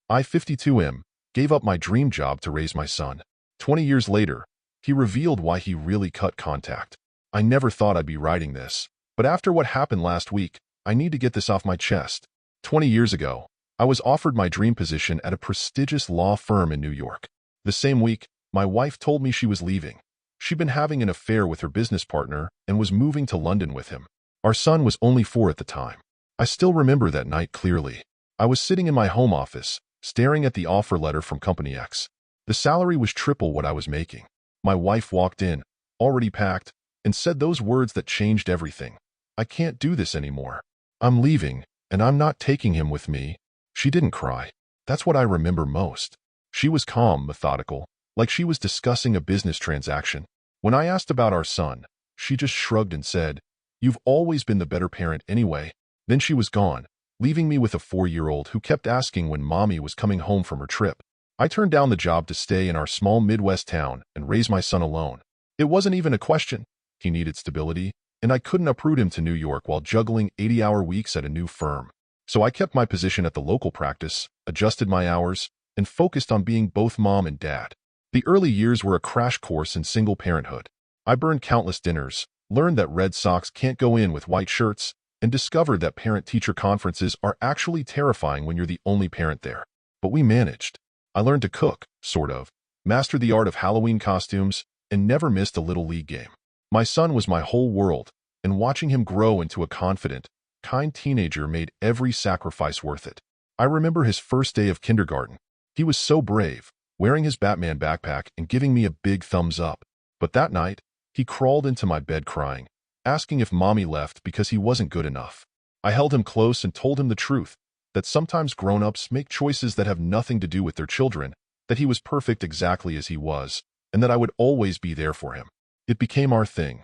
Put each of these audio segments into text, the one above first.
I, 52M, gave up my dream job to raise my son. 20 years later, he revealed why he really cut contact. I never thought I'd be writing this, but after what happened last week, I need to get this off my chest. 20 years ago, I was offered my dream position at a prestigious law firm in New York. The same week, my wife told me she was leaving. She'd been having an affair with her business partner and was moving to London with him. Our son was only 4 at the time. I still remember that night clearly. I was sitting in my home office, staring at the offer letter from Company X. The salary was triple what I was making. My wife walked in, already packed, and said those words that changed everything. I can't do this anymore. I'm leaving, and I'm not taking him with me. She didn't cry. That's what I remember most. She was calm, methodical, like she was discussing a business transaction. When I asked about our son, she just shrugged and said, "You've always been the better parent anyway." Then she was gone, leaving me with a 4-year-old who kept asking when mommy was coming home from her trip. I turned down the job to stay in our small Midwest town and raise my son alone. It wasn't even a question. He needed stability, and I couldn't uproot him to New York while juggling 80-hour weeks at a new firm. So I kept my position at the local practice, adjusted my hours, and focused on being both mom and dad. The early years were a crash course in single parenthood. I burned countless dinners, learned that red socks can't go in with white shirts, and discovered that parent-teacher conferences are actually terrifying when you're the only parent there. But we managed. I learned to cook, sort of, mastered the art of Halloween costumes, and never missed a Little League game. My son was my whole world, and watching him grow into a confident, kind teenager made every sacrifice worth it. I remember his first day of kindergarten. He was so brave, wearing his Batman backpack and giving me a big thumbs up. But that night, he crawled into my bed crying, asking if mommy left because he wasn't good enough. I held him close and told him the truth, that sometimes grown-ups make choices that have nothing to do with their children, that he was perfect exactly as he was, and that I would always be there for him. It became our thing.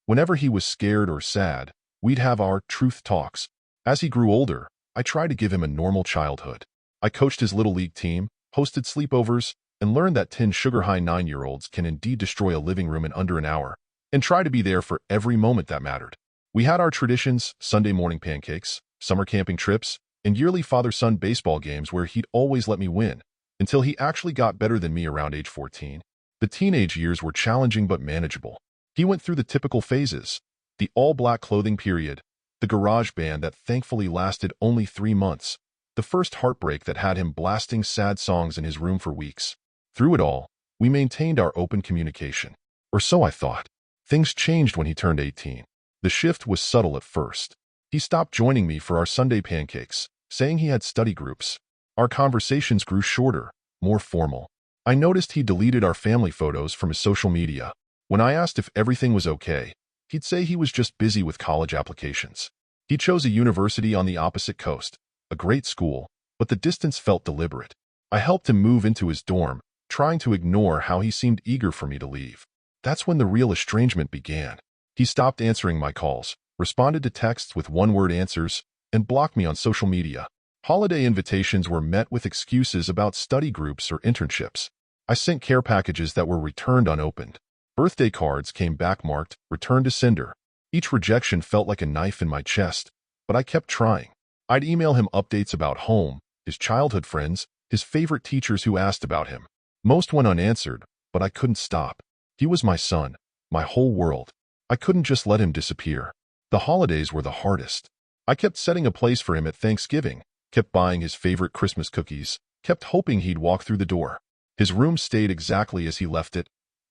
Whenever he was scared or sad, we'd have our truth talks. As he grew older, I tried to give him a normal childhood. I coached his Little League team, hosted sleepovers, and learned that 10 sugar-high 9-year-olds can indeed destroy a living room in under an hour, and try to be there for every moment that mattered. We had our traditions, Sunday morning pancakes, summer camping trips, and yearly father-son baseball games where he'd always let me win, until he actually got better than me around age 14. The teenage years were challenging but manageable. He went through the typical phases, the all-black clothing period, the garage band that thankfully lasted only 3 months, the first heartbreak that had him blasting sad songs in his room for weeks. Through it all, we maintained our open communication. Or so I thought. Things changed when he turned 18. The shift was subtle at first. He stopped joining me for our Sunday pancakes, saying he had study groups. Our conversations grew shorter, more formal. I noticed he deleted our family photos from his social media. When I asked if everything was okay, he'd say he was just busy with college applications. He chose a university on the opposite coast, a great school, but the distance felt deliberate. I helped him move into his dorm, trying to ignore how he seemed eager for me to leave. That's when the real estrangement began. He stopped answering my calls, responded to texts with one-word answers, and blocked me on social media. Holiday invitations were met with excuses about study groups or internships. I sent care packages that were returned unopened. Birthday cards came back marked, returned to sender. Each rejection felt like a knife in my chest, but I kept trying. I'd email him updates about home, his childhood friends, his favorite teachers who asked about him. Most went unanswered, but I couldn't stop. He was my son, my whole world. I couldn't just let him disappear. The holidays were the hardest. I kept setting a place for him at Thanksgiving, kept buying his favorite Christmas cookies, kept hoping he'd walk through the door. His room stayed exactly as he left it.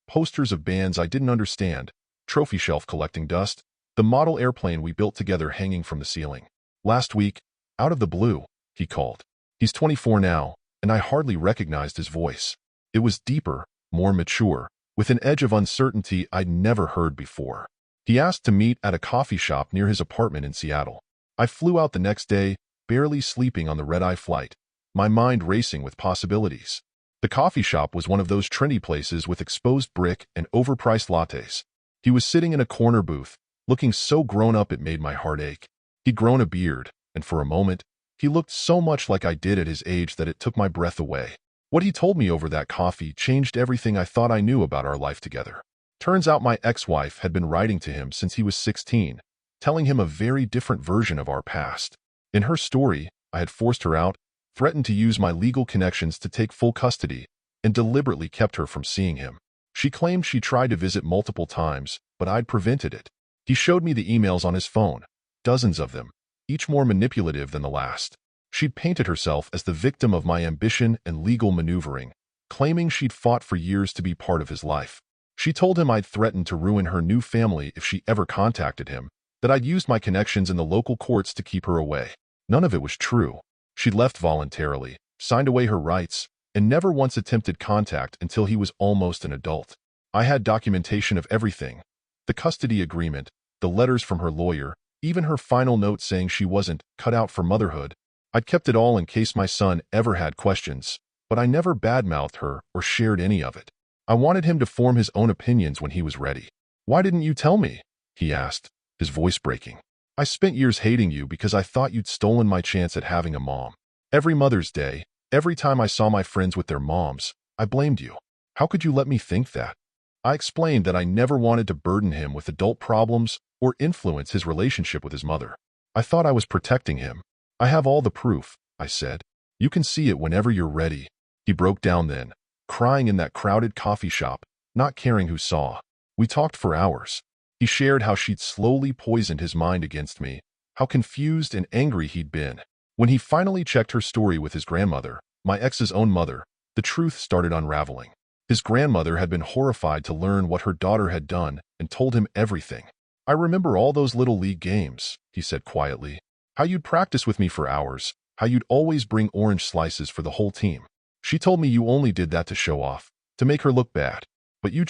Posters of bands I didn't understand, trophy shelf collecting dust, the model airplane we built together hanging from the ceiling. Last week, out of the blue, he called. He's 24 now, and I hardly recognized his voice. It was deeper, more mature, with an edge of uncertainty I'd never heard before. He asked to meet at a coffee shop near his apartment in Seattle. I flew out the next day, barely sleeping on the red-eye flight, my mind racing with possibilities. The coffee shop was one of those trendy places with exposed brick and overpriced lattes. He was sitting in a corner booth, looking so grown up it made my heart ache. He'd grown a beard, and for a moment, he looked so much like I did at his age that it took my breath away. What he told me over that coffee changed everything I thought I knew about our life together. Turns out my ex-wife had been writing to him since he was 16, telling him a very different version of our past. In her story, I had forced her out, threatened to use my legal connections to take full custody, and deliberately kept her from seeing him. She claimed she tried to visit multiple times, but I'd prevented it. He showed me the emails on his phone, dozens of them, each more manipulative than the last. She'd painted herself as the victim of my ambition and legal maneuvering, claiming she'd fought for years to be part of his life. She told him I'd threatened to ruin her new family if she ever contacted him, that I'd used my connections in the local courts to keep her away. None of it was true. She'd left voluntarily, signed away her rights, and never once attempted contact until he was almost an adult. I had documentation of everything: the custody agreement, the letters from her lawyer, even her final note saying she wasn't cut out for motherhood. I'd kept it all in case my son ever had questions, but I never badmouthed her or shared any of it. I wanted him to form his own opinions when he was ready. "Why didn't you tell me?" he asked, his voice breaking. "I spent years hating you because I thought you'd stolen my chance at having a mom. Every Mother's Day, every time I saw my friends with their moms, I blamed you. How could you let me think that?" I explained that I never wanted to burden him with adult problems or influence his relationship with his mother. I thought I was protecting him. "I have all the proof," I said. "You can see it whenever you're ready." He broke down then, crying in that crowded coffee shop, not caring who saw. We talked for hours. He shared how she'd slowly poisoned his mind against me, how confused and angry he'd been. When he finally checked her story with his grandmother, my ex's own mother, the truth started unraveling. His grandmother had been horrified to learn what her daughter had done and told him everything. "I remember all those little league games," he said quietly. "How you'd practice with me for hours, how you'd always bring orange slices for the whole team. She told me you only did that to show off, to make her look bad. But you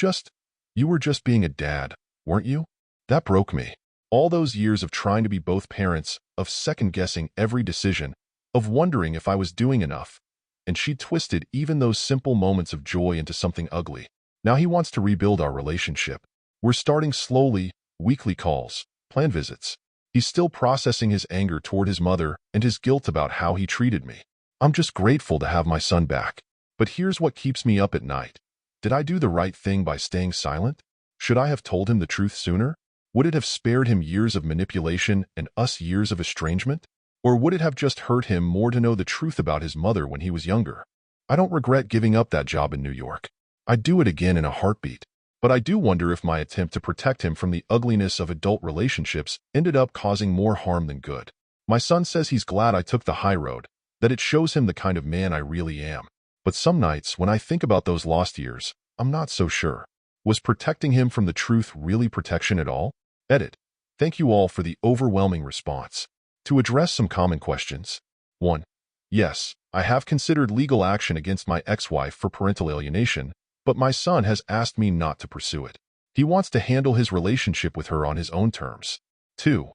were just being a dad, weren't you?" That broke me. All those years of trying to be both parents, of second-guessing every decision, of wondering if I was doing enough. And she twisted even those simple moments of joy into something ugly. Now he wants to rebuild our relationship. We're starting slowly, weekly calls, planned visits. He's still processing his anger toward his mother and his guilt about how he treated me. I'm just grateful to have my son back. But here's what keeps me up at night. Did I do the right thing by staying silent? Should I have told him the truth sooner? Would it have spared him years of manipulation and us years of estrangement? Or would it have just hurt him more to know the truth about his mother when he was younger? I don't regret giving up that job in New York. I'd do it again in a heartbeat. But I do wonder if my attempt to protect him from the ugliness of adult relationships ended up causing more harm than good. My son says he's glad I took the high road, that it shows him the kind of man I really am. But some nights, when I think about those lost years, I'm not so sure. Was protecting him from the truth really protection at all? Edit. Thank you all for the overwhelming response. To address some common questions. 1. Yes, I have considered legal action against my ex-wife for parental alienation, but my son has asked me not to pursue it. He wants to handle his relationship with her on his own terms. 2.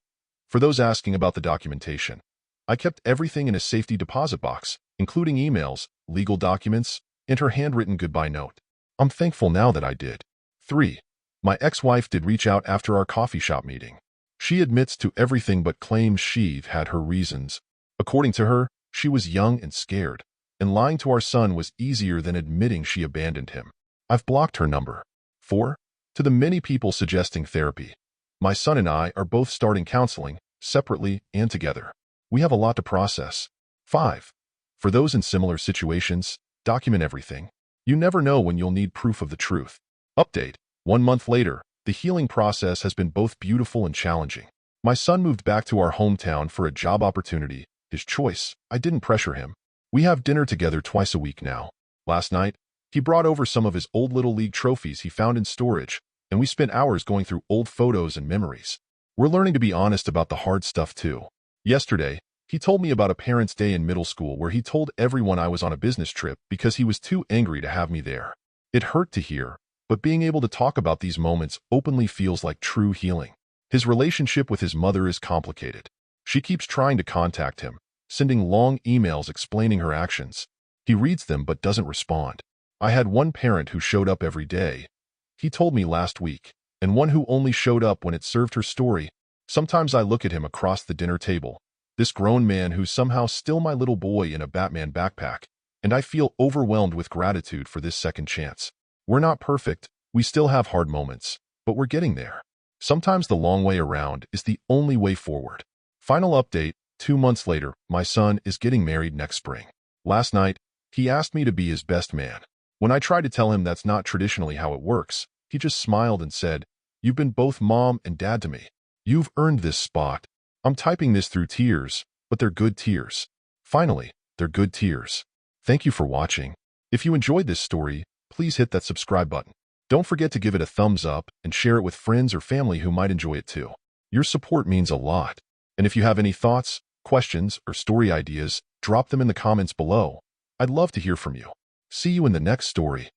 For those asking about the documentation, I kept everything in a safety deposit box, including emails, legal documents, and her handwritten goodbye note. I'm thankful now that I did. 3. My ex-wife did reach out after our coffee shop meeting. She admits to everything but claims she had her reasons. According to her, she was young and scared, and lying to our son was easier than admitting she abandoned him. I've blocked her number. 4. To the many people suggesting therapy, my son and I are both starting counseling, separately and together. We have a lot to process. 5. For those in similar situations, document everything. You never know when you'll need proof of the truth. Update. 1 month later, the healing process has been both beautiful and challenging. My son moved back to our hometown for a job opportunity, his choice. I didn't pressure him. We have dinner together twice a week now. Last night, he brought over some of his old Little League trophies he found in storage, and we spent hours going through old photos and memories. We're learning to be honest about the hard stuff too. Yesterday, he told me about a parents' day in middle school where he told everyone I was on a business trip because he was too angry to have me there. It hurt to hear, but being able to talk about these moments openly feels like true healing. His relationship with his mother is complicated. She keeps trying to contact him, sending long emails explaining her actions. He reads them but doesn't respond. I had one parent who showed up every day, he told me last week, and one who only showed up when it served her story. Sometimes I look at him across the dinner table, this grown man who's somehow still my little boy in a Batman backpack, and I feel overwhelmed with gratitude for this second chance. We're not perfect, we still have hard moments, but we're getting there. Sometimes the long way around is the only way forward. Final update, 2 months later, my son is getting married next spring. Last night, he asked me to be his best man. When I tried to tell him that's not traditionally how it works, he just smiled and said, "You've been both mom and dad to me. You've earned this spot." I'm typing this through tears, but they're good tears. Finally, they're good tears. Thank you for watching. If you enjoyed this story, please hit that subscribe button. Don't forget to give it a thumbs up and share it with friends or family who might enjoy it too. Your support means a lot. And if you have any thoughts, questions, or story ideas, drop them in the comments below. I'd love to hear from you. See you in the next story.